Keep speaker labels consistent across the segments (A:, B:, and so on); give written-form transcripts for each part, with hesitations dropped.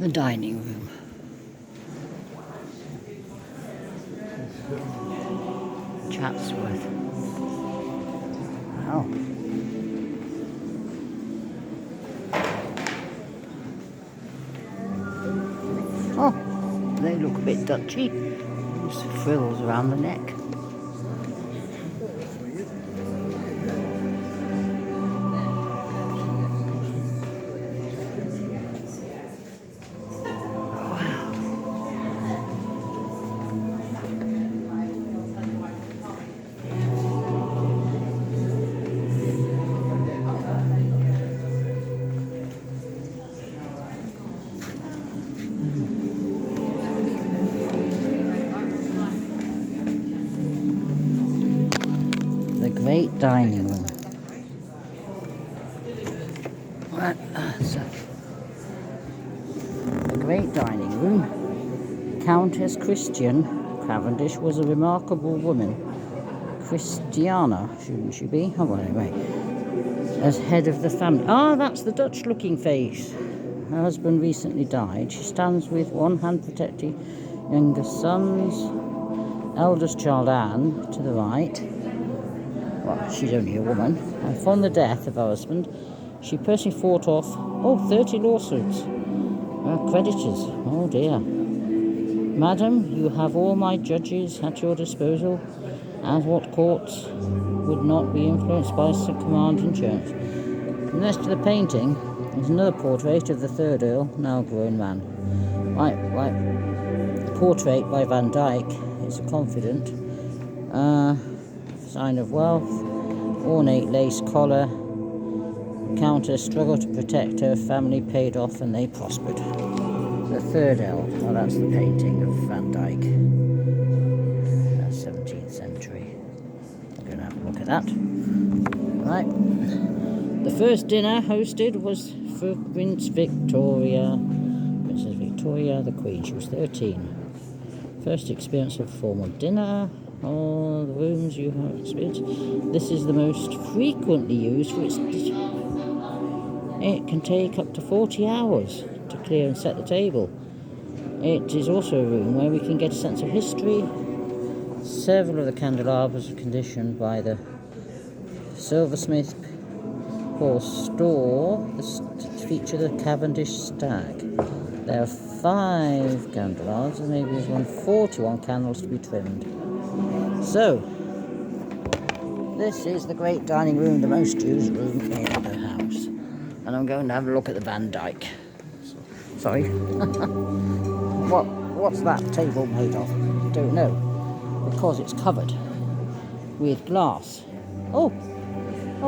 A: The dining room. Chatsworth. Wow. Oh, they look a bit Dutchy. There's frills around the neck. The great dining room. The great dining room. Countess Christian Cavendish was a remarkable woman. Christiana, shouldn't she be? Oh, well, anyway. As head of the family. Ah, that's the Dutch-looking face. Her husband recently died. She stands with one hand protecting younger sons. Eldest child Anne to the right. Well, she's only a woman. And from the death of her husband, she personally fought off 30 lawsuits. Creditors. Oh dear. Madam, you have all my judges at your disposal, as what courts would not be influenced by some command insurance. Next to the painting is another portrait of the third Earl, now a grown man. Right. The portrait by Van Dyck is a confident, sign of wealth, ornate lace collar. The Countess struggled to protect her family, paid off, and they prospered. The third Earl, well, that's the painting of Van Dyck, 17th century. We're going to have a look at that. Right. The first dinner hosted was for Princess Victoria, the Queen. She was 13. First experience of formal dinner. All the rooms you have experienced. This is the most frequently used for its. It can take up to 40 hours to clear and set the table. It is also a room where we can get a sense of history. Several of the candelabras are conditioned by the silversmith Paul Storr to feature the Cavendish stag. There are 5 candelabras and maybe there's 141 candles to be trimmed. So, this is the great dining room, the most used room in the house. And I'm going to have a look at the Van Dyck. Sorry. What's that table made of? Don't know. Because it's covered with glass. Oh,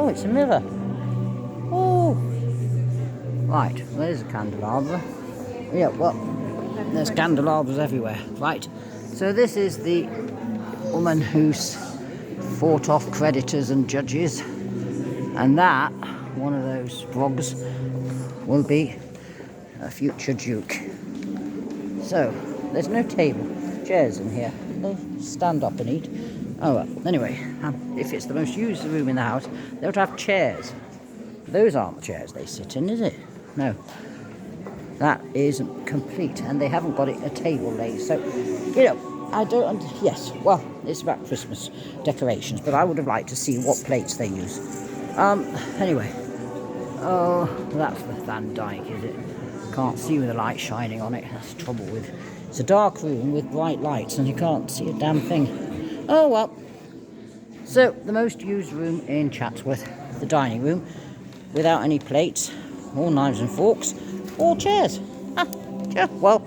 A: it's a mirror. Oh. Right, there's a candelabra. Yeah, well, there's candelabras everywhere. Right, so this is the woman who's fought off creditors and judges. And that, one of those frogs, will be a future duke. So, there's no table, chairs in here. They'll stand up and eat. Oh well, anyway, if it's the most used room in the house, they would have chairs. Those aren't the chairs they sit in, is it? No. That isn't complete, and they haven't got it a table laid. So, I don't. Yes, well, it's about Christmas decorations, but I would have liked to see what plates they use. Anyway, that's the Van Dyck, is it? Can't see with the light shining on it. That's the trouble with. It's a dark room with bright lights, and you can't see a damn thing. Oh well. So the most used room in Chatsworth, the dining room, without any plates, or knives and forks, or chairs. Well.